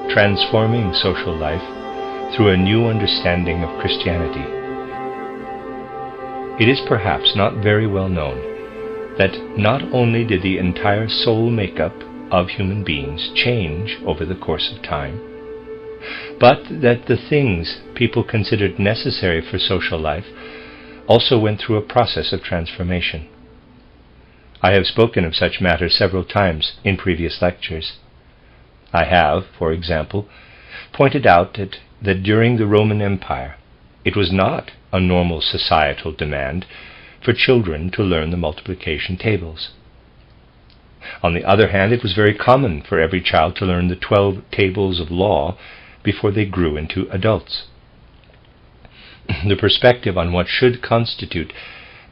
transforming social life through a new understanding of Christianity. It is perhaps not very well known that not only did the entire soul makeup of human beings change over the course of time, but that the things people considered necessary for social life also went through a process of transformation. I have spoken of such matters several times in previous lectures. I have, for example, pointed out that during the Roman Empire, it was not a normal societal demand for children to learn the multiplication tables. On the other hand, it was very common for every child to learn the 12 tables of law before they grew into adults. The perspective on what should constitute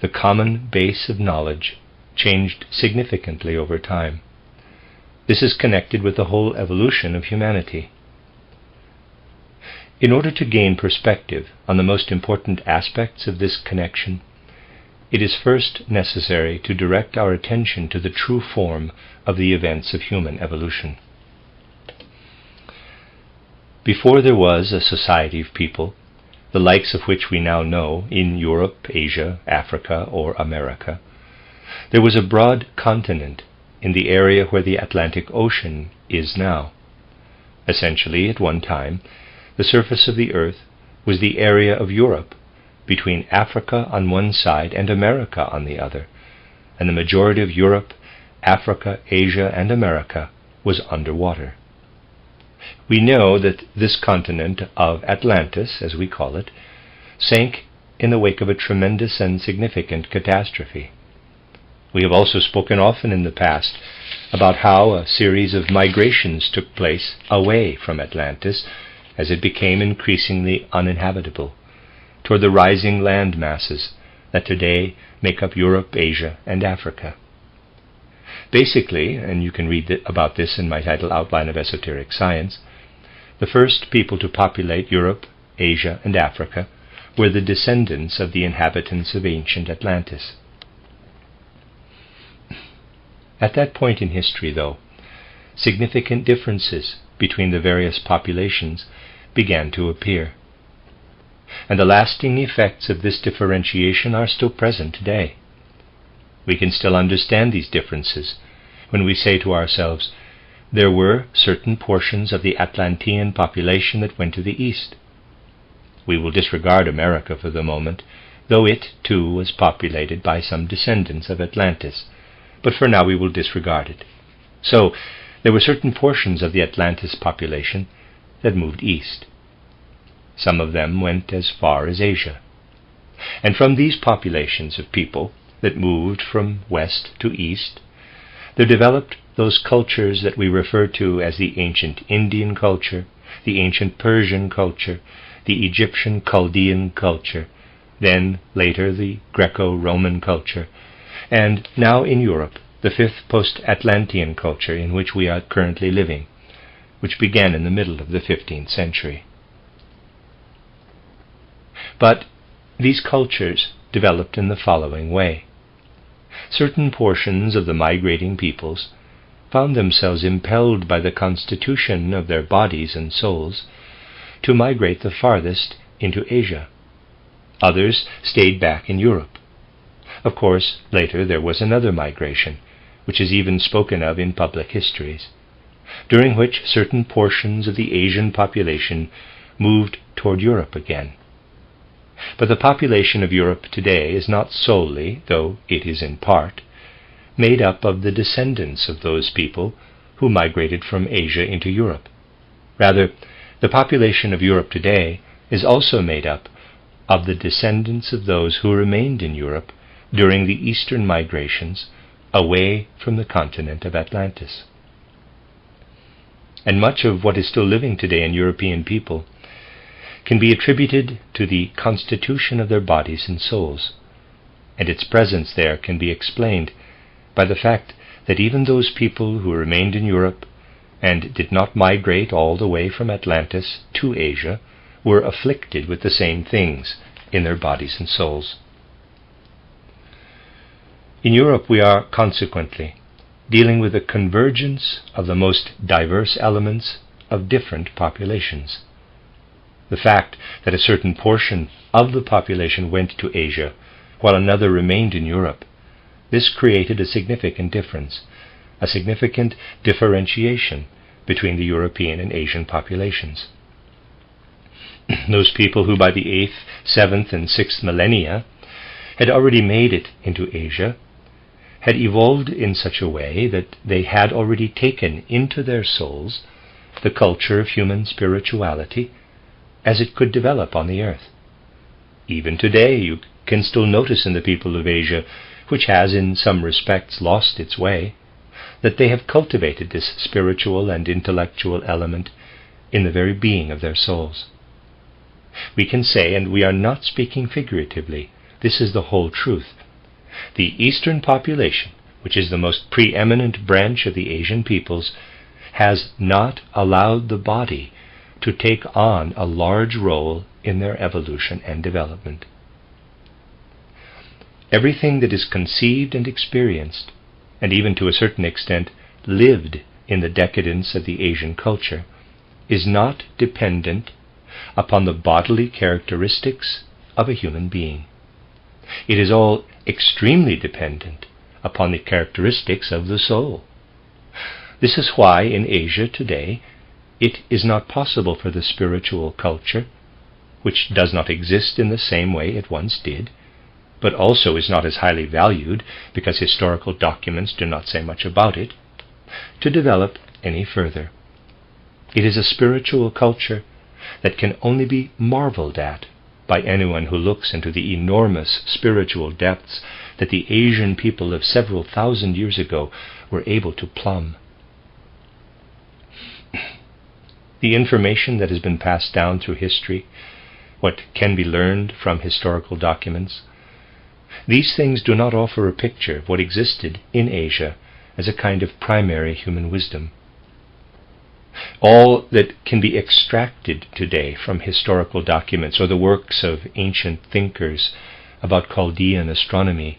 the common base of knowledge changed significantly over time. This is connected with the whole evolution of humanity. In order to gain perspective on the most important aspects of this connection, it is first necessary to direct our attention to the true form of the events of human evolution. Before there was a society of people, the likes of which we now know in Europe, Asia, Africa, or America, there was a broad continent in the area where the Atlantic Ocean is now. Essentially, at one time, the surface of the earth was the area of Europe, between Africa on one side and America on the other, and the majority of Europe, Africa, Asia, and America was underwater. We know that this continent of Atlantis, as we call it, sank in the wake of a tremendous and significant catastrophe. We have also spoken often in the past about how a series of migrations took place away from Atlantis as it became increasingly uninhabitable, toward the rising land masses that today make up Europe, Asia, and Africa. Basically, and you can read about this in my title, Outline of Esoteric Science, the first people to populate Europe, Asia, and Africa were the descendants of the inhabitants of ancient Atlantis. At that point in history, though, significant differences between the various populations began to appear. And the lasting effects of this differentiation are still present today. We can still understand these differences when we say to ourselves, there were certain portions of the Atlantean population that went to the east. We will disregard America for the moment, though it, too, was populated by some descendants of Atlantis, but for now we will disregard it. So, there were certain portions of the Atlantis population that moved east. Some of them went as far as Asia. And from these populations of people that moved from west to east, there developed those cultures that we refer to as the ancient Indian culture, the ancient Persian culture, the Egyptian Chaldean culture, then later the Greco-Roman culture, and now in Europe, the fifth post-Atlantean culture in which we are currently living, which began in the middle of the 15th century. But these cultures developed in the following way. Certain portions of the migrating peoples found themselves impelled by the constitution of their bodies and souls to migrate the farthest into Asia. Others stayed back in Europe. Of course, later there was another migration, which is even spoken of in public histories, during which certain portions of the Asian population moved toward Europe again. But the population of Europe today is not solely, though it is in part, made up of the descendants of those people who migrated from Asia into Europe. Rather, the population of Europe today is also made up of the descendants of those who remained in Europe during the eastern migrations away from the continent of Atlantis. And much of what is still living today in European people can be attributed to the constitution of their bodies and souls, and its presence there can be explained by the fact that even those people who remained in Europe and did not migrate all the way from Atlantis to Asia were afflicted with the same things in their bodies and souls. In Europe we are, consequently, dealing with a convergence of the most diverse elements of different populations. The fact that a certain portion of the population went to Asia, while another remained in Europe, this created a significant difference, a significant differentiation between the European and Asian populations. Those people who by the 8th, 7th, and 6th millennia had already made it into Asia had evolved in such a way that they had already taken into their souls the culture of human spirituality as it could develop on the earth. Even today you can still notice in the people of Asia, which has in some respects lost its way, that they have cultivated this spiritual and intellectual element in the very being of their souls. We can say, and we are not speaking figuratively, this is the whole truth. The Eastern population, which is the most preeminent branch of the Asian peoples, has not allowed the body to take on a large role in their evolution and development. Everything that is conceived and experienced, and even to a certain extent lived in the decadence of the Asian culture, is not dependent upon the bodily characteristics of a human being. It is all extremely dependent upon the characteristics of the soul. This is why in Asia today it is not possible for the spiritual culture, which does not exist in the same way it once did, but also is not as highly valued because historical documents do not say much about it, to develop any further. It is a spiritual culture that can only be marveled at by anyone who looks into the enormous spiritual depths that the Asian people of several thousand years ago were able to plumb. The information that has been passed down through history, what can be learned from historical documents, these things do not offer a picture of what existed in Asia as a kind of primary human wisdom. All that can be extracted today from historical documents or the works of ancient thinkers about Chaldean astronomy,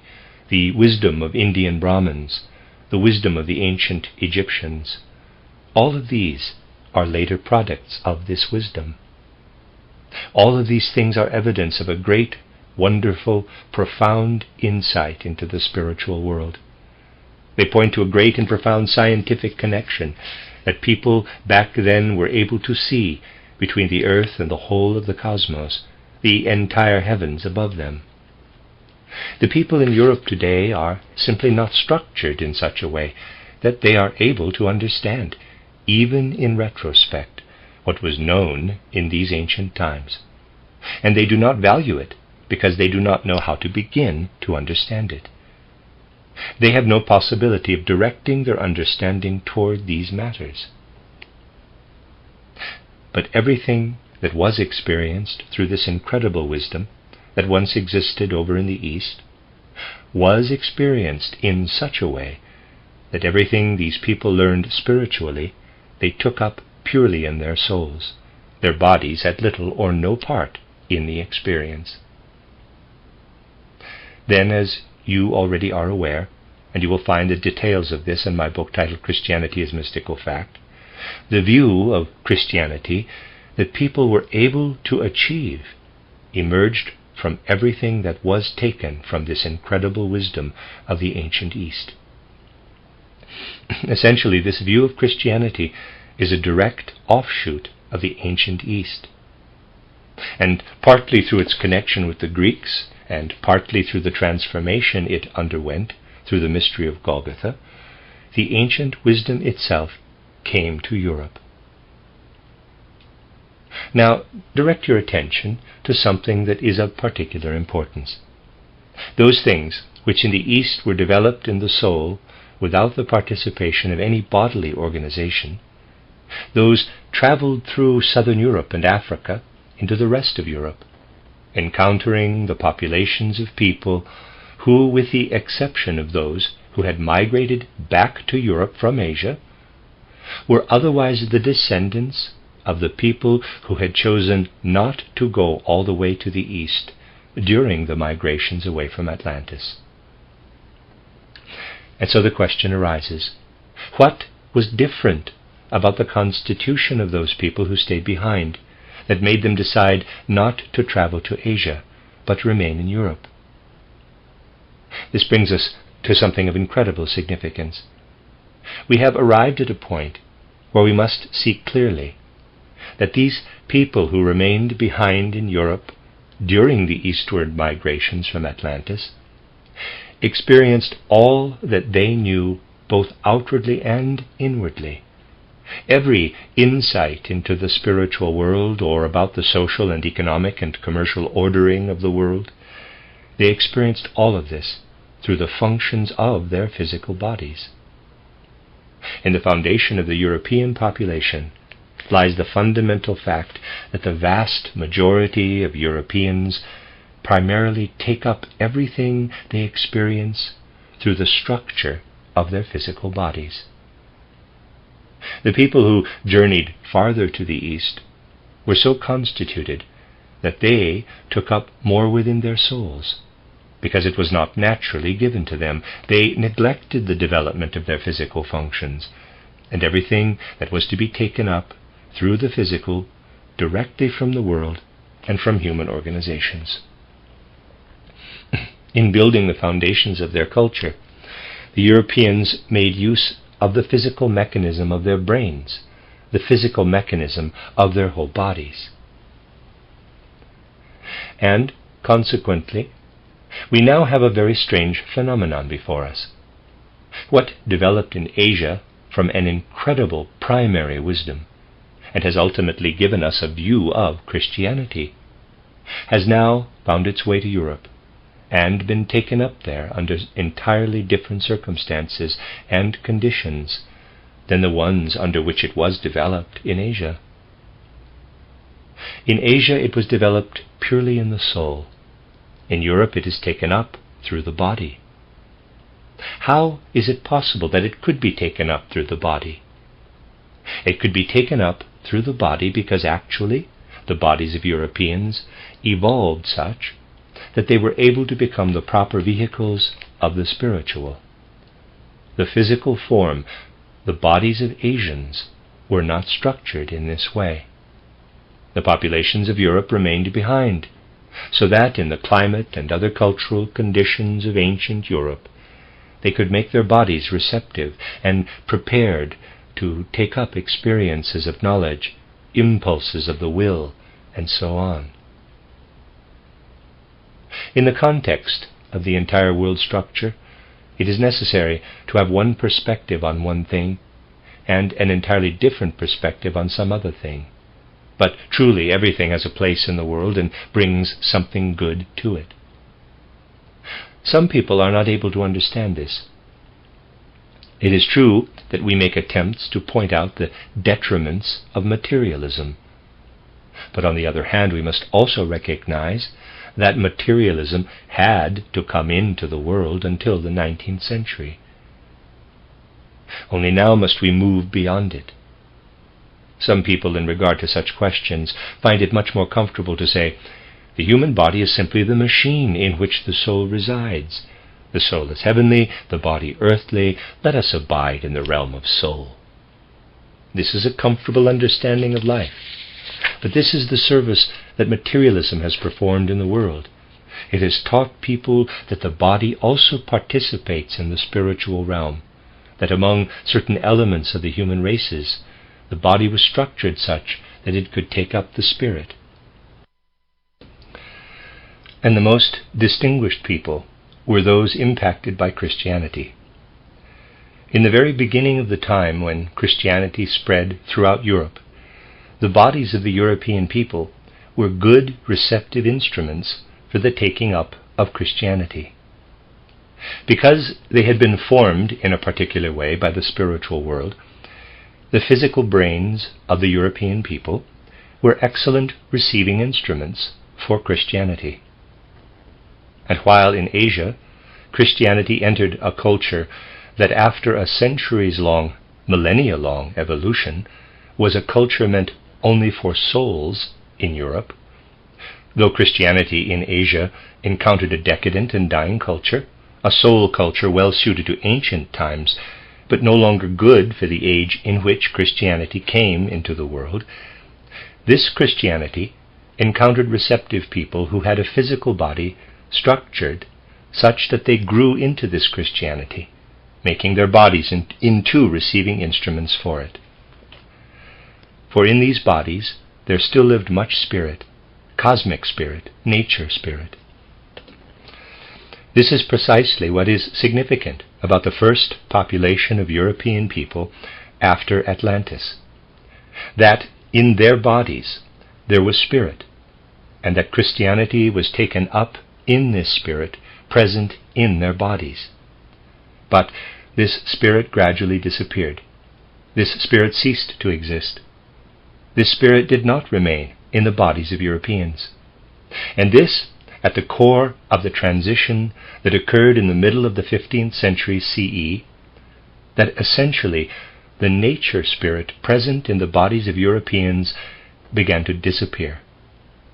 the wisdom of Indian Brahmins, the wisdom of the ancient Egyptians, all of these are later products of this wisdom. All of these things are evidence of a great, wonderful, profound insight into the spiritual world. They point to a great and profound scientific connection that people back then were able to see between the earth and the whole of the cosmos, the entire heavens above them. The people in Europe today are simply not structured in such a way that they are able to understand, even in retrospect, what was known in these ancient times. And they do not value it because they do not know how to begin to understand it. They have no possibility of directing their understanding toward these matters. But everything that was experienced through this incredible wisdom that once existed over in the East was experienced in such a way that everything these people learned spiritually they took up purely in their souls. Their bodies had little or no part in the experience. Then, as you already are aware, and you will find the details of this in my book titled Christianity as Mystical Fact, the view of Christianity that people were able to achieve emerged from everything that was taken from this incredible wisdom of the ancient East. Essentially, this view of Christianity is a direct offshoot of the ancient East. And partly through its connection with the Greeks, and partly through the transformation it underwent through the mystery of Golgotha, the ancient wisdom itself came to Europe. Now, direct your attention to something that is of particular importance. Those things which in the East were developed in the soul without the participation of any bodily organization, those traveled through southern Europe and Africa into the rest of Europe, encountering the populations of people who, with the exception of those who had migrated back to Europe from Asia, were otherwise the descendants of the people who had chosen not to go all the way to the east during the migrations away from Atlantis. And so the question arises, what was different about the constitution of those people who stayed behind that made them decide not to travel to Asia, but remain in Europe. This brings us to something of incredible significance. We have arrived at a point where we must see clearly that these people who remained behind in Europe during the eastward migrations from Atlantis experienced all that they knew both outwardly and inwardly. Every insight into the spiritual world or about the social and economic and commercial ordering of the world, they experienced all of this through the functions of their physical bodies. In the foundation of the European population lies the fundamental fact that the vast majority of Europeans primarily take up everything they experience through the structure of their physical bodies. The people who journeyed farther to the east were so constituted that they took up more within their souls, because it was not naturally given to them. They neglected the development of their physical functions, and everything that was to be taken up through the physical directly from the world and from human organizations. In building the foundations of their culture, the Europeans made use of the physical mechanism of their brains, the physical mechanism of their whole bodies. And, consequently, we now have a very strange phenomenon before us. What developed in Asia from an incredible primary wisdom, and has ultimately given us a view of Christianity, has now found its way to Europe, and been taken up there under entirely different circumstances and conditions than the ones under which it was developed in Asia. In Asia it was developed purely in the soul. In Europe it is taken up through the body. How is it possible that it could be taken up through the body? It could be taken up through the body because actually the bodies of Europeans evolved such that they were able to become the proper vehicles of the spiritual. The physical form, the bodies of Asians, were not structured in this way. The populations of Europe remained behind, so that in the climate and other cultural conditions of ancient Europe, they could make their bodies receptive and prepared to take up experiences of knowledge, impulses of the will, and so on. In the context of the entire world structure, it is necessary to have one perspective on one thing and an entirely different perspective on some other thing. But truly everything has a place in the world and brings something good to it. Some people are not able to understand this. It is true that we make attempts to point out the detriments of materialism. But on the other hand, we must also recognize that materialism had to come into the world until the 19th century. Only now must we move beyond it. Some people, in regard to such questions, find it much more comfortable to say, the human body is simply the machine in which the soul resides. The soul is heavenly, the body earthly. Let us abide in the realm of soul. This is a comfortable understanding of life. But this is the service that materialism has performed in the world. It has taught people that the body also participates in the spiritual realm, that among certain elements of the human races, the body was structured such that it could take up the spirit. And the most distinguished people were those impacted by Christianity. In the very beginning of the time when Christianity spread throughout Europe, the bodies of the European people were good receptive instruments for the taking up of Christianity. Because they had been formed in a particular way by the spiritual world, the physical brains of the European people were excellent receiving instruments for Christianity. And while in Asia, Christianity entered a culture that after a centuries-long, millennia-long evolution was a culture meant only for souls in Europe, though Christianity in Asia encountered a decadent and dying culture, a soul culture well suited to ancient times, but no longer good for the age in which Christianity came into the world, this Christianity encountered receptive people who had a physical body structured such that they grew into this Christianity, making their bodies into receiving instruments for it. For in these bodies there still lived much spirit, cosmic spirit, nature spirit. This is precisely what is significant about the first population of European people after Atlantis, that in their bodies there was spirit, and that Christianity was taken up in this spirit, present in their bodies. But this spirit gradually disappeared. This spirit ceased to exist. This spirit did not remain in the bodies of Europeans. And this, at the core of the transition that occurred in the middle of the 15th century CE, that essentially the nature spirit present in the bodies of Europeans began to disappear,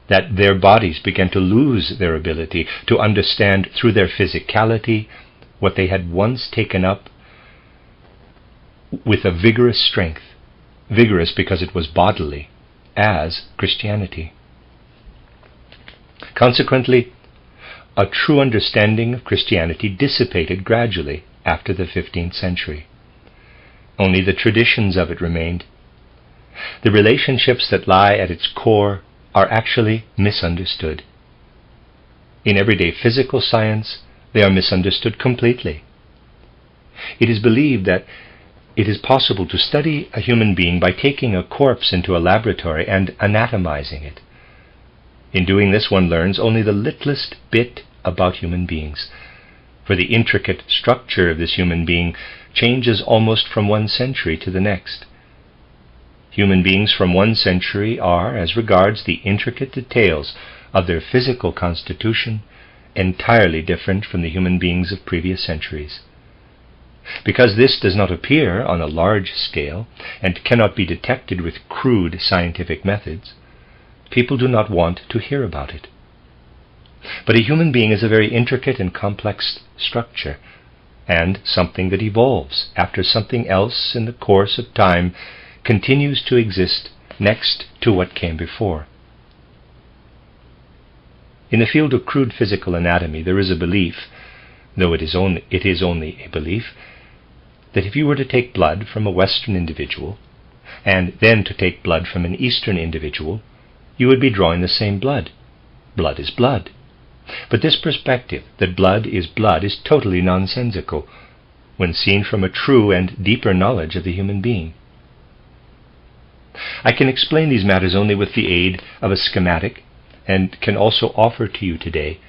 that their bodies began to lose their ability to understand through their physicality what they had once taken up with a vigorous strength, vigorous because it was bodily, as Christianity. Consequently, a true understanding of Christianity dissipated gradually after the 15th century. Only the traditions of it remained. The relationships that lie at its core are actually misunderstood. In everyday physical science, they are misunderstood completely. It is believed that it is possible to study a human being by taking a corpse into a laboratory and anatomizing it. In doing this, one learns only the littlest bit about human beings, for the intricate structure of this human being changes almost from one century to the next. Human beings from one century are, as regards the intricate details of their physical constitution, entirely different from the human beings of previous centuries. Because this does not appear on a large scale and cannot be detected with crude scientific methods, people do not want to hear about it. But a human being is a very intricate and complex structure, and something that evolves after something else in the course of time continues to exist next to what came before. In the field of crude physical anatomy, there is a belief, though it is only a belief, that if you were to take blood from a Western individual, and then to take blood from an Eastern individual, you would be drawing the same blood. Blood is blood. But this perspective, that blood, is totally nonsensical when seen from a true and deeper knowledge of the human being. I can explain these matters only with the aid of a schematic, and can also offer to you today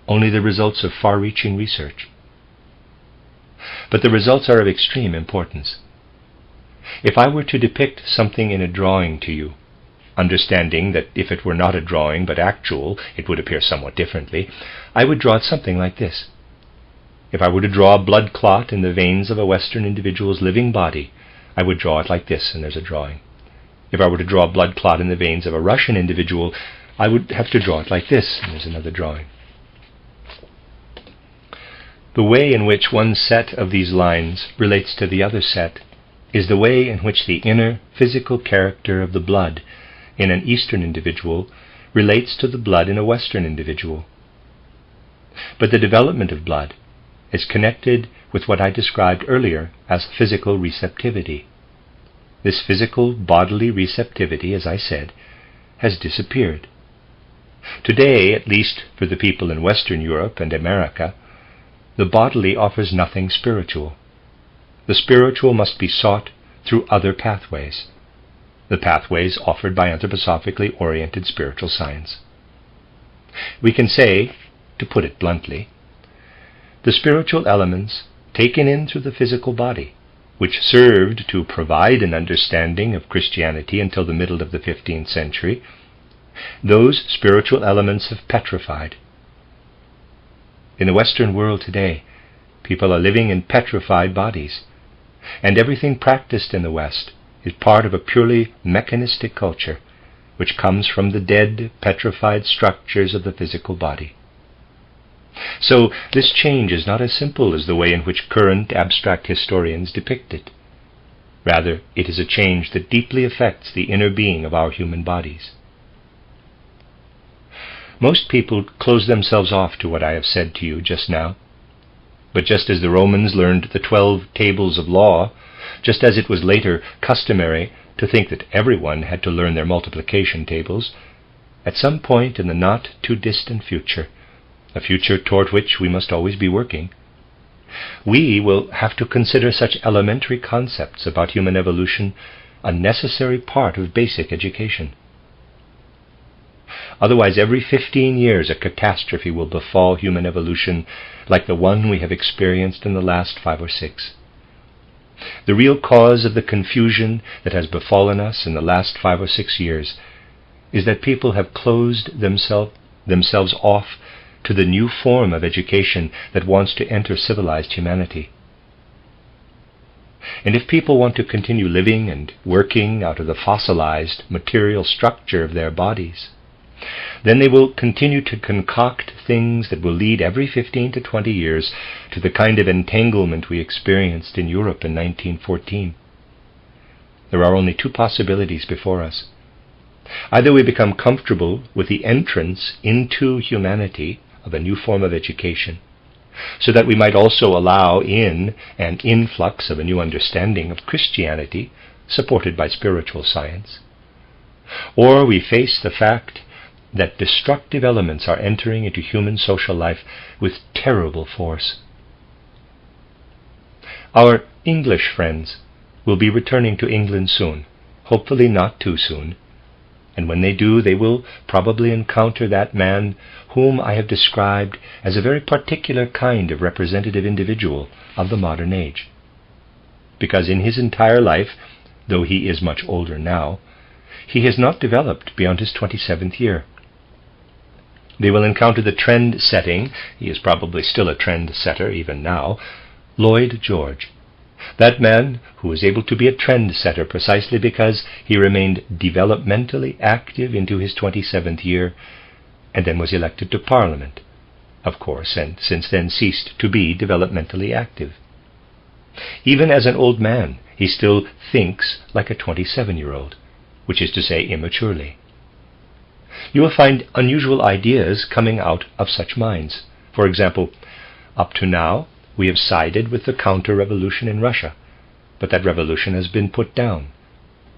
only the results of far-reaching research. But the results are of extreme importance. If I were to depict something in a drawing to you, understanding that if it were not a drawing but actual, it would appear somewhat differently, I would draw it something like this. If I were to draw a blood clot in the veins of a Western individual's living body, I would draw it like this, and there's a drawing. If I were to draw a blood clot in the veins of a Russian individual, I would have to draw it like this, and there's another drawing. The way in which one set of these lines relates to the other set is the way in which the inner physical character of the blood in an Eastern individual relates to the blood in a Western individual. But the development of blood is connected with what I described earlier as physical receptivity. This physical bodily receptivity, as I said, has disappeared. Today, at least for the people in Western Europe and America, the bodily offers nothing spiritual. The spiritual must be sought through other pathways, the pathways offered by anthroposophically oriented spiritual science. We can say, to put it bluntly, the spiritual elements taken in through the physical body, which served to provide an understanding of Christianity until the middle of the 15th century, those spiritual elements have petrified. In the Western world today, people are living in petrified bodies, and everything practiced in the West is part of a purely mechanistic culture which comes from the dead, petrified structures of the physical body. So this change is not as simple as the way in which current abstract historians depict it. Rather, it is a change that deeply affects the inner being of our human bodies. Most people close themselves off to what I have said to you just now. But just as the Romans learned the 12 tables of law, just as it was later customary to think that everyone had to learn their multiplication tables, at some point in the not-too-distant future, a future toward which we must always be working, we will have to consider such elementary concepts about human evolution a necessary part of basic education. Otherwise, every 15 years a catastrophe will befall human evolution like the one we have experienced in the last 5 or 6. The real cause of the confusion that has befallen us in the last 5 or 6 years is that people have closed themselves off to the new form of education that wants to enter civilized humanity. And if people want to continue living and working out of the fossilized material structure of their bodies, then they will continue to concoct things that will lead every 15 to 20 years to the kind of entanglement we experienced in Europe in 1914. There are only 2 possibilities before us. Either we become comfortable with the entrance into humanity of a new form of education, so that we might also allow in an influx of a new understanding of Christianity, supported by spiritual science, or we face the fact that destructive elements are entering into human social life with terrible force. Our English friends will be returning to England soon, hopefully not too soon, and when they do, they will probably encounter that man whom I have described as a very particular kind of representative individual of the modern age. Because in his entire life, though he is much older now, he has not developed beyond his 27th year. They will encounter the trend-setting, he is probably still a trend-setter even now, Lloyd George. That man who was able to be a trend-setter precisely because he remained developmentally active into his 27th year, and then was elected to Parliament, of course, and since then ceased to be developmentally active. Even as an old man, he still thinks like a 27-year-old, which is to say immaturely. You will find unusual ideas coming out of such minds. For example, up to now, we have sided with the counter-revolution in Russia, but that revolution has been put down.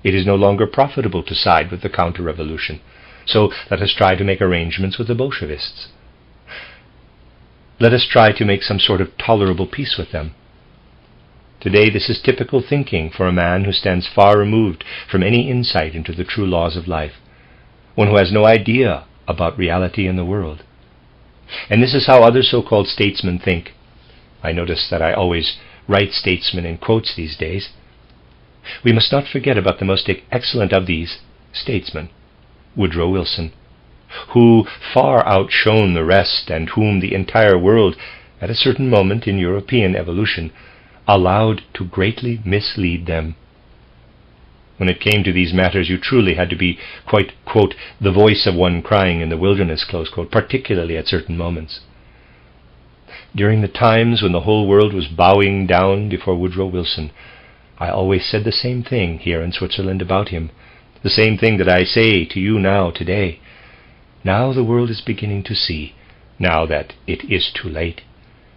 It is no longer profitable to side with the counter-revolution, so let us try to make arrangements with the Bolshevists. Let us try to make some sort of tolerable peace with them. Today, this is typical thinking for a man who stands far removed from any insight into the true laws of life, one who has no idea about reality in the world. And this is how other so-called statesmen think. I notice that I always write statesmen in quotes these days. We must not forget about the most excellent of these statesmen, Woodrow Wilson, who far outshone the rest and whom the entire world, at a certain moment in European evolution, allowed to greatly mislead them. When it came to these matters, you truly had to be quite, quote, the voice of one crying in the wilderness, close quote, particularly at certain moments. During the times when the whole world was bowing down before Woodrow Wilson, I always said the same thing here in Switzerland about him, the same thing that I say to you now today. Now the world is beginning to see, now that it is too late,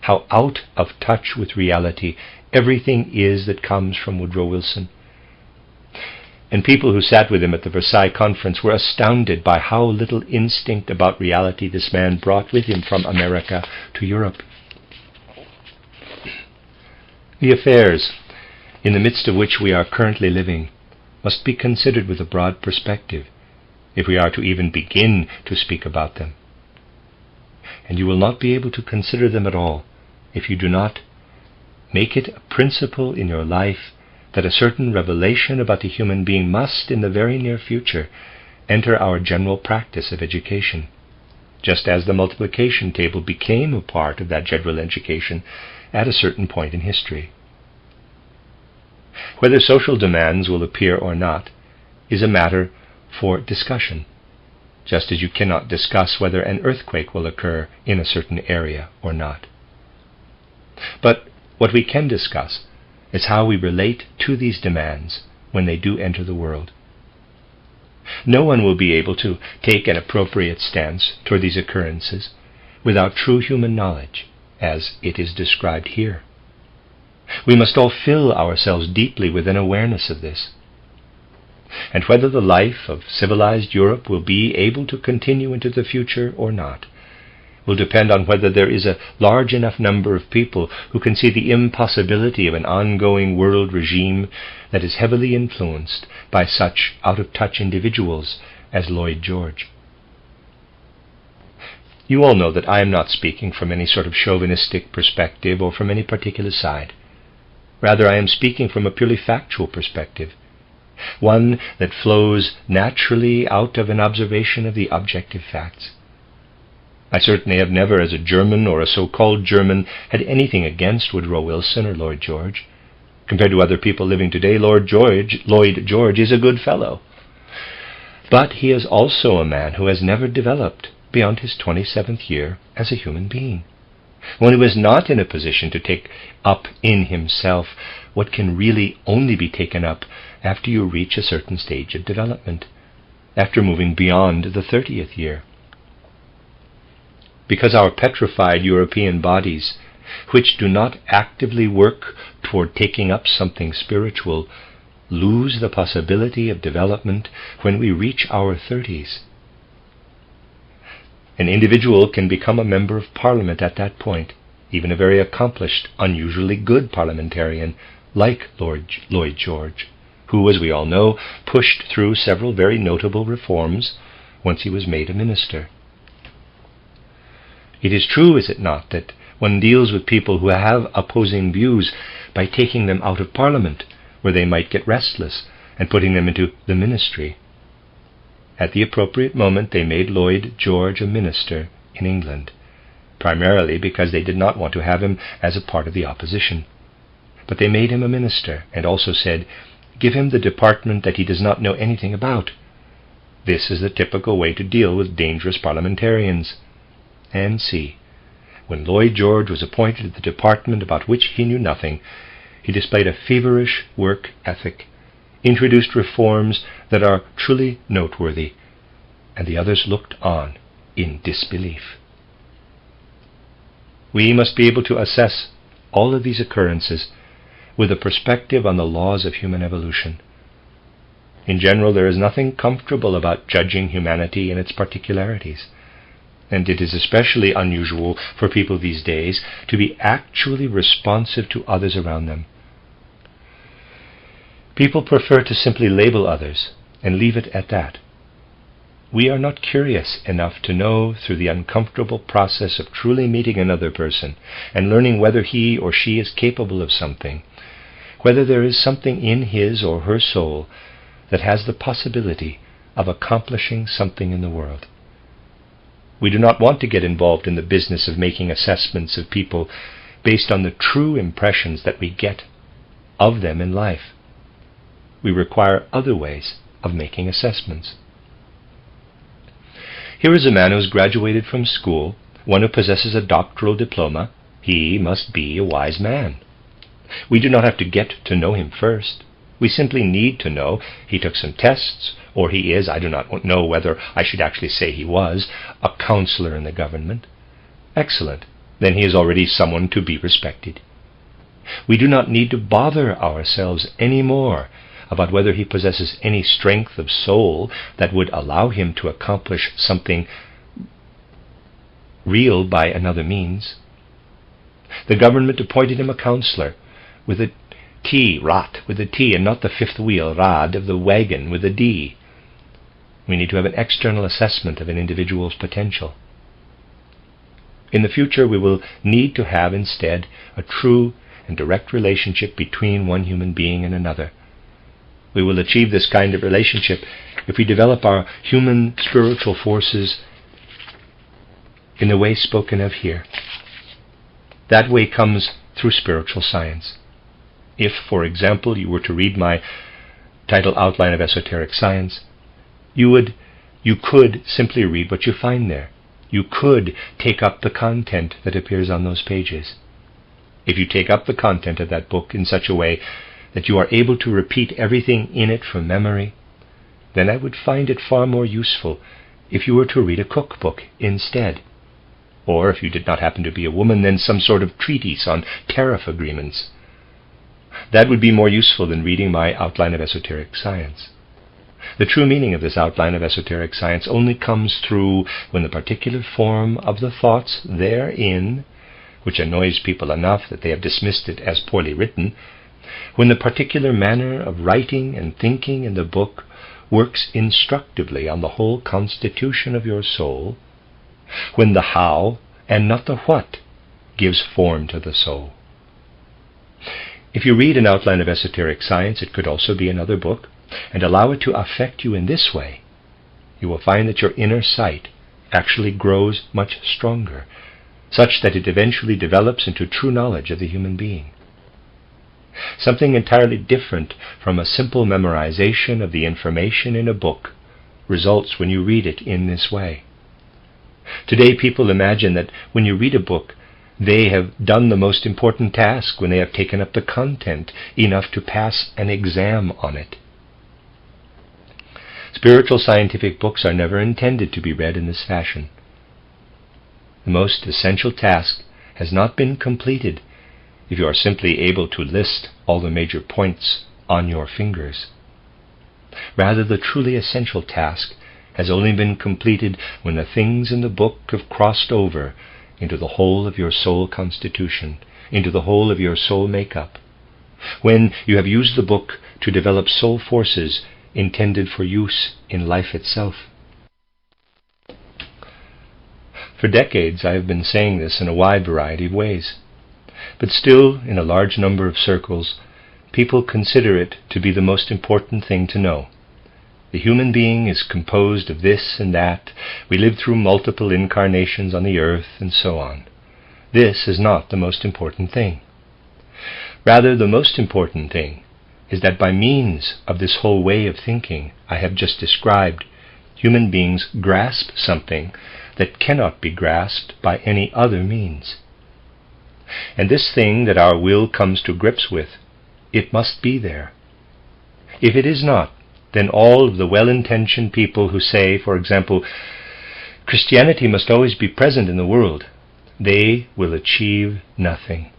how out of touch with reality everything is that comes from Woodrow Wilson. And people who sat with him at the Versailles Conference were astounded by how little instinct about reality this man brought with him from America to Europe. The affairs in the midst of which we are currently living must be considered with a broad perspective, if we are to even begin to speak about them. And you will not be able to consider them at all if you do not make it a principle in your life that a certain revelation about the human being must, in the very near future, enter our general practice of education, just as the multiplication table became a part of that general education at a certain point in history. Whether social demands will appear or not is a matter for discussion. just as you cannot discuss whether an earthquake will occur in a certain area or not. But what we can discuss is how we relate to these demands when they do enter the world. No one will be able to take an appropriate stance toward these occurrences without true human knowledge, as it is described here. We must all fill ourselves deeply with an awareness of this. And whether the life of civilized Europe will be able to continue into the future or not will depend on whether there is a large enough number of people who can see the impossibility of an ongoing world regime that is heavily influenced by such out-of-touch individuals as Lloyd George. You all know that I am not speaking from any sort of chauvinistic perspective or from any particular side. Rather, I am speaking from a purely factual perspective, one that flows naturally out of an observation of the objective facts. I certainly have never, as a German or a so-called German, had anything against Woodrow Wilson or Lloyd George. Compared to other people living today, Lloyd George is a good fellow. But he is also a man who has never developed beyond his 27th year as a human being, one who is not in a position to take up in himself what can really only be taken up after you reach a certain stage of development, after moving beyond the 30th year. Because our petrified European bodies, which do not actively work toward taking up something spiritual, lose the possibility of development when we reach our 30s. An individual can become a member of Parliament at that point, even a very accomplished, unusually good parliamentarian like Lloyd George, who, as we all know, pushed through several very notable reforms once he was made a minister. It is true, is it not, that one deals with people who have opposing views by taking them out of Parliament, where they might get restless, and putting them into the ministry. At the appropriate moment they made Lloyd George a minister in England, primarily because they did not want to have him as a part of the opposition. But they made him a minister, and also said, "Give him the department that he does not know anything about." This is the typical way to deal with dangerous parliamentarians. And see, when Lloyd George was appointed to the department about which he knew nothing, he displayed a feverish work ethic, introduced reforms that are truly noteworthy, and the others looked on in disbelief. We must be able to assess all of these occurrences with a perspective on the laws of human evolution. In general, there is nothing comfortable about judging humanity in its particularities, and it is especially unusual for people these days to be actually responsive to others around them. People prefer to simply label others and leave it at that. We are not curious enough to know, through the uncomfortable process of truly meeting another person and learning whether he or she is capable of something, whether there is something in his or her soul that has the possibility of accomplishing something in the world. We do not want to get involved in the business of making assessments of people based on the true impressions that we get of them in life. We require other ways of making assessments. Here is a man who has graduated from school, one who possesses a doctoral diploma. He must be a wise man. We do not have to get to know him first. We simply need to know he took some tests, or he is, I do not know whether I should actually say he was, a counselor in the government. Excellent. Then he is already someone to be respected. We do not need to bother ourselves any more about whether he possesses any strength of soul that would allow him to accomplish something real by another means. The government appointed him a counselor with a T, rat, with a T, and not the fifth wheel, rad, of the wagon with a D. We need to have an external assessment of an individual's potential. In the future, we will need to have instead a true and direct relationship between one human being and another. We will achieve this kind of relationship if we develop our human spiritual forces in the way spoken of here. That way comes through spiritual science. If, for example, you were to read my title Outline of Esoteric Science, you would You could simply read what you find there. You could take up the content that appears on those pages. If you take up the content of that book in such a way that you are able to repeat everything in it from memory, then I would find it far more useful if you were to read a cookbook instead. Or if you did not happen to be a woman, then some sort of treatise on tariff agreements. That would be more useful than reading my Outline of Esoteric Science. The true meaning of this Outline of Esoteric Science only comes through when the particular form of the thoughts therein, which annoys people enough that they have dismissed it as poorly written, when the particular manner of writing and thinking in the book works instructively on the whole constitution of your soul, when the how and not the what gives form to the soul. If you read an Outline of Esoteric Science, it could also be another book, and allow it to affect you in this way, you will find that your inner sight actually grows much stronger, such that it eventually develops into true knowledge of the human being. Something entirely different from a simple memorization of the information in a book results when you read it in this way. Today people imagine that when you read a book, they have done the most important task when they have taken up the content enough to pass an exam on it. Spiritual scientific books are never intended to be read in this fashion. The most essential task has not been completed if you are simply able to list all the major points on your fingers. Rather, the truly essential task has only been completed when the things in the book have crossed over into the whole of your soul constitution, into the whole of your soul makeup, when you have used the book to develop soul forces intended for use in life itself. For decades I have been saying this in a wide variety of ways, but still in a large number of circles people consider it to be the most important thing to know. The human being is composed of this and that, we live through multiple incarnations on the earth, and so on. This is not the most important thing. Rather, the most important thing is that by means of this whole way of thinking I have just described, human beings grasp something that cannot be grasped by any other means. And this thing that our will comes to grips with, it must be there. If it is not, then all of the well-intentioned people who say, for example, Christianity must always be present in the world, they will achieve nothing.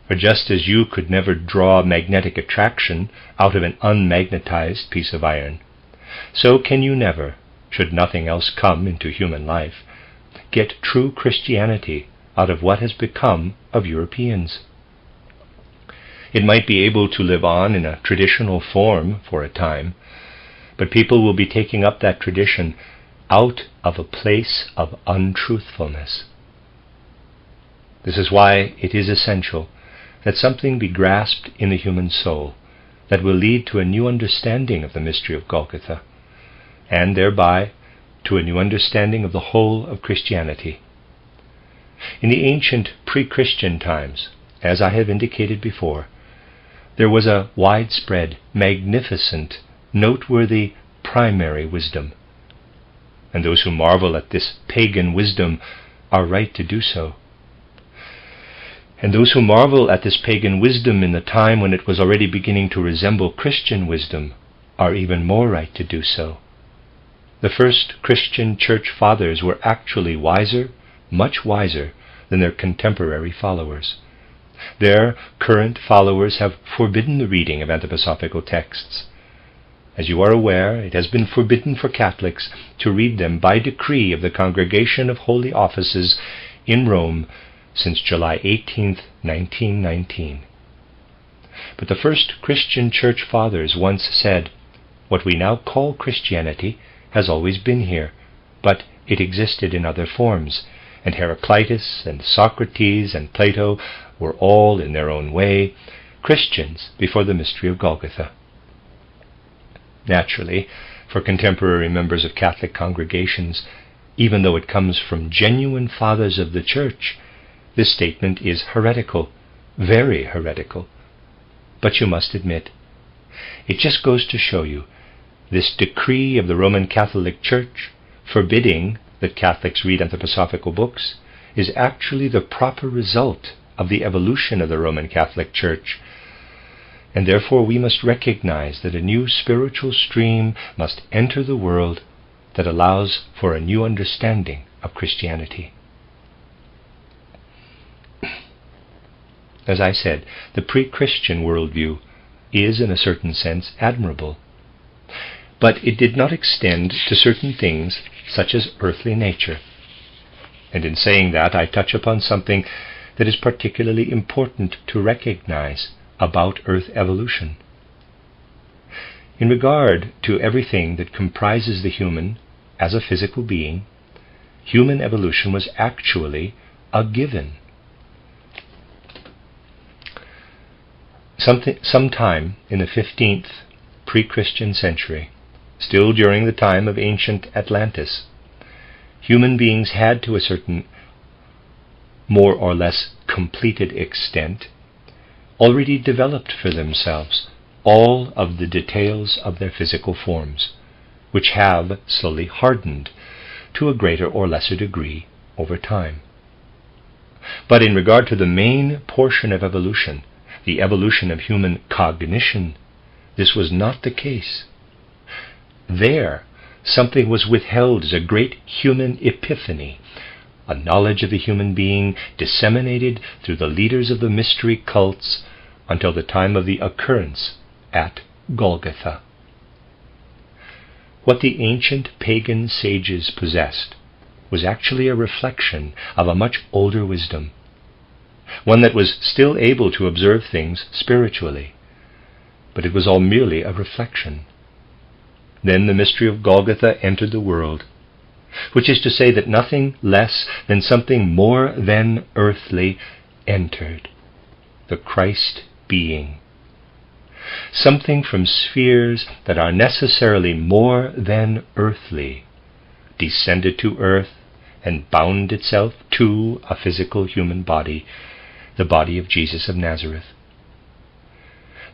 For just as you could never draw magnetic attraction out of an unmagnetized piece of iron, so can you never, should nothing else come into human life, get true Christianity out of what has become of Europeans. It might be able to live on in a traditional form for a time, but people will be taking up that tradition out of a place of untruthfulness. This is why it is essential that something be grasped in the human soul that will lead to a new understanding of the mystery of Golgotha, and thereby to a new understanding of the whole of Christianity. In the ancient pre-Christian times, as I have indicated before, there was a widespread, magnificent, noteworthy primary wisdom. And those who marvel at this pagan wisdom are right to do so. And those who marvel at this pagan wisdom in the time when it was already beginning to resemble Christian wisdom are even more right to do so. The first Christian church fathers were actually wiser, much wiser, than their contemporary followers. Their current followers have forbidden the reading of anthroposophical texts. As you are aware, it has been forbidden for Catholics to read them by decree of the Congregation of Holy Offices in Rome since July 18, 1919. But the first Christian church fathers once said, "What we now call Christianity has always been here, but it existed in other forms, and Heraclitus and Socrates and Plato were all, in their own way, Christians before the mystery of Golgotha." Naturally, for contemporary members of Catholic congregations, even though it comes from genuine fathers of the Church, this statement is heretical, very heretical. But you must admit, it just goes to show you This decree of the Roman Catholic Church, forbidding that Catholics read anthroposophical books, is actually the proper result of the evolution of the Roman Catholic Church, and therefore we must recognize that a new spiritual stream must enter the world that allows for a new understanding of Christianity. As I said, the pre-Christian worldview is, in a certain sense, admirable, but it did not extend to certain things such as earthly nature. And in saying that, I touch upon something that is particularly important to recognize about Earth evolution. In regard to everything that comprises the human as a physical being, human evolution was actually a given. Sometime in the 15th pre-Christian century, still during the time of ancient Atlantis, human beings had, to a certain more or less completed extent, already developed for themselves all of the details of their physical forms, which have slowly hardened to a greater or lesser degree over time. But in regard to the main portion of evolution, the evolution of human cognition, this was not the case. There, something was withheld as a great human epiphany, a knowledge of the human being disseminated through the leaders of the mystery cults until the time of the occurrence at Golgotha. What the ancient pagan sages possessed was actually a reflection of a much older wisdom, one that was still able to observe things spiritually, but it was all merely a reflection. Then the mystery of Golgotha entered the world, which is to say that nothing less than something more than earthly entered, the Christ being. Something from spheres that are necessarily more than earthly descended to earth and bound itself to a physical human body, the body of Jesus of Nazareth.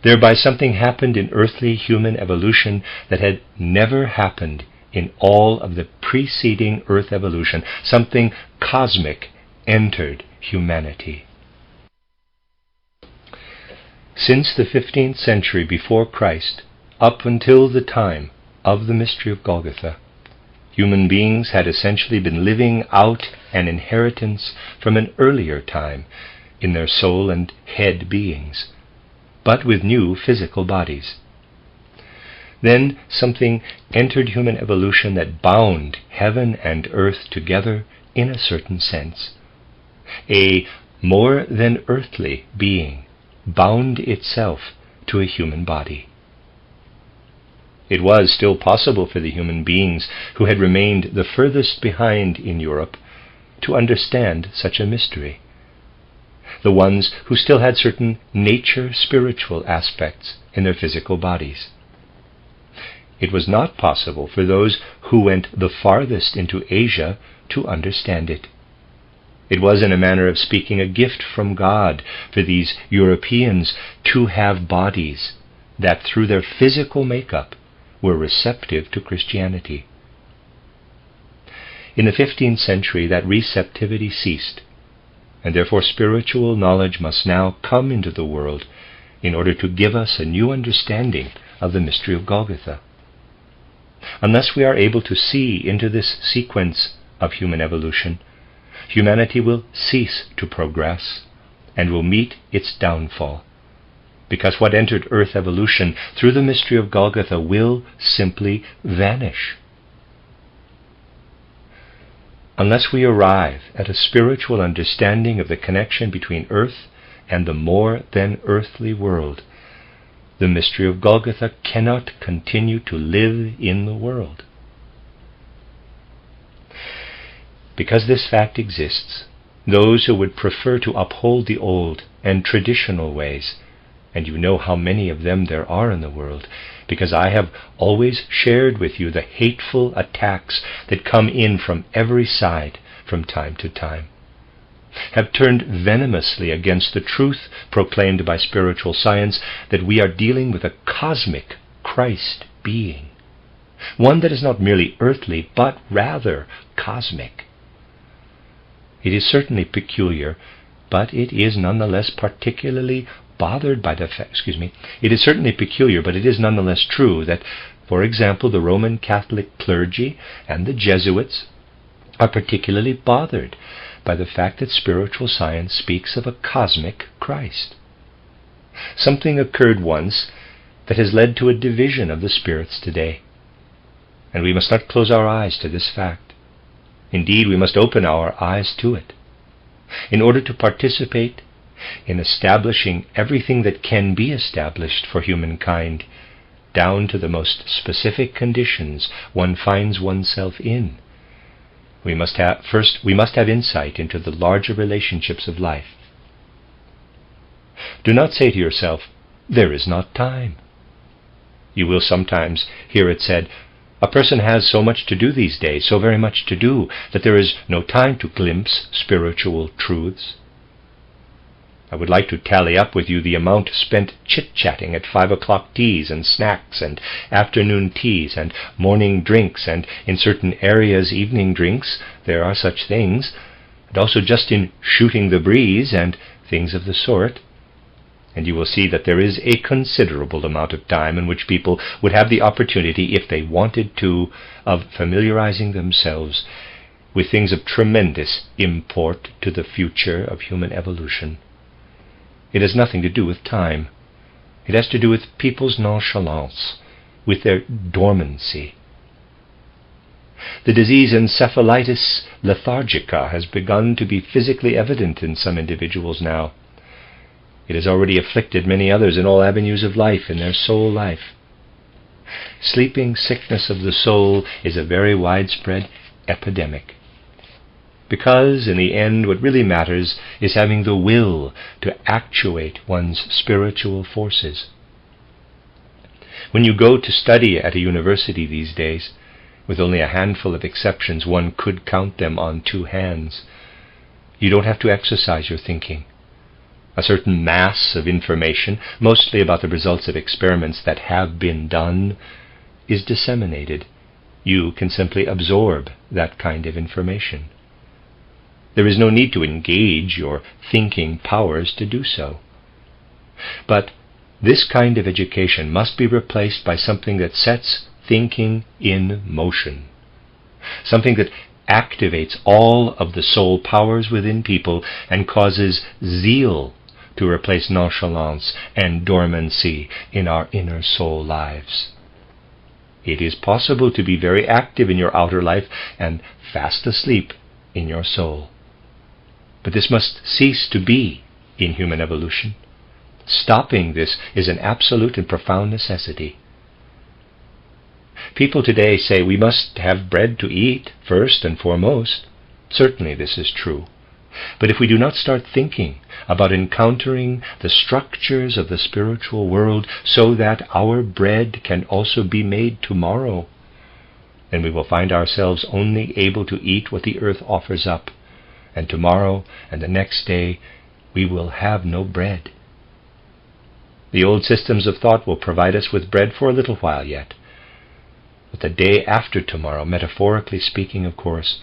Thereby something happened in earthly human evolution that had never happened in all of the preceding earth evolution. Something cosmic entered humanity. Since the 15th century before Christ, up until the time of the mystery of Golgotha, human beings had essentially been living out an inheritance from an earlier time in their soul and head beings, but with new physical bodies. Then something entered human evolution that bound heaven and earth together in a certain sense. A more than earthly being bound itself to a human body. It was still possible for the human beings who had remained the furthest behind in Europe to understand such a mystery, the ones who still had certain nature-spiritual aspects in their physical bodies. It was not possible for those who went the farthest into Asia to understand it. It was, in a manner of speaking, a gift from God for these Europeans to have bodies that, through their physical makeup, were receptive to Christianity. In the 15th century, that receptivity ceased, and therefore spiritual knowledge must now come into the world in order to give us a new understanding of the mystery of Golgotha. Unless we are able to see into this sequence of human evolution, humanity will cease to progress and will meet its downfall, because what entered earth evolution through the mystery of Golgotha will simply vanish. Unless we arrive at a spiritual understanding of the connection between earth and the more than earthly world, the mystery of Golgotha cannot continue to live in the world. Because this fact exists, those who would prefer to uphold the old and traditional ways, and you know how many of them there are in the world, because I have always shared with you the hateful attacks that come in from every side from time to time, have turned venomously against the truth proclaimed by spiritual science that we are dealing with a cosmic Christ being, one that is not merely earthly, but rather cosmic. It is certainly peculiar, but it is nonetheless particularly bothered by the fact, it is certainly peculiar, but it is nonetheless true that, for example, the Roman Catholic clergy and the Jesuits are particularly bothered by the fact that spiritual science speaks of a cosmic Christ. Something occurred once that has led to a division of the spirits today, and we must not close our eyes to this fact. Indeed, we must open our eyes to it. In order to participate in establishing everything that can be established for humankind, down to the most specific conditions one finds oneself in, we must have insight into the larger relationships of life. Do not say to yourself, "There is not time." You will sometimes hear it said, "A person has so much to do these days, so very much to do, that there is no time to glimpse spiritual truths." I would like to tally up with you the amount spent chit-chatting at 5 o'clock teas and snacks and afternoon teas and morning drinks, and in certain areas evening drinks, there are such things, and also just in shooting the breeze and things of the sort. And you will see that there is a considerable amount of time in which people would have the opportunity, if they wanted to, of familiarizing themselves with things of tremendous import to the future of human evolution. It has nothing to do with time. It has to do with people's nonchalance, with their dormancy. The disease encephalitis lethargica has begun to be physically evident in some individuals now. It has already afflicted many others in all avenues of life, in their soul life. Sleeping sickness of the soul is a very widespread epidemic, because in the end what really matters is having the will to actuate one's spiritual forces. When you go to study at a university these days, with only a handful of exceptions, one could count them on 2 hands, you don't have to exercise your thinking. A certain mass of information, mostly about the results of experiments that have been done, is disseminated. You can simply absorb that kind of information. There is no need to engage your thinking powers to do so. But this kind of education must be replaced by something that sets thinking in motion, something that activates all of the soul powers within people and causes zeal to replace nonchalance and dormancy in our inner soul lives. It is possible to be very active in your outer life and fast asleep in your soul. But this must cease to be in human evolution. Stopping this is an absolute and profound necessity. People today say we must have bread to eat first and foremost. Certainly this is true. But if we do not start thinking about encountering the structures of the spiritual world so that our bread can also be made tomorrow, then we will find ourselves only able to eat what the earth offers up, and tomorrow and the next day we will have no bread. The old systems of thought will provide us with bread for a little while yet, but the day after tomorrow, metaphorically speaking, of course,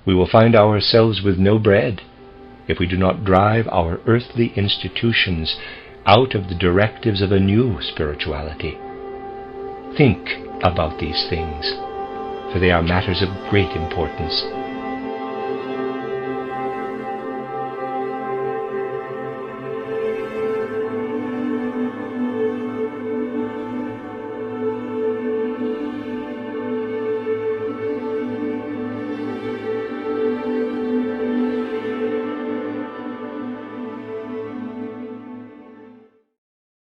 we will find ourselves with no bread if we do not drive our earthly institutions out of the directives of a new spirituality. Think about these things, for they are matters of great importance.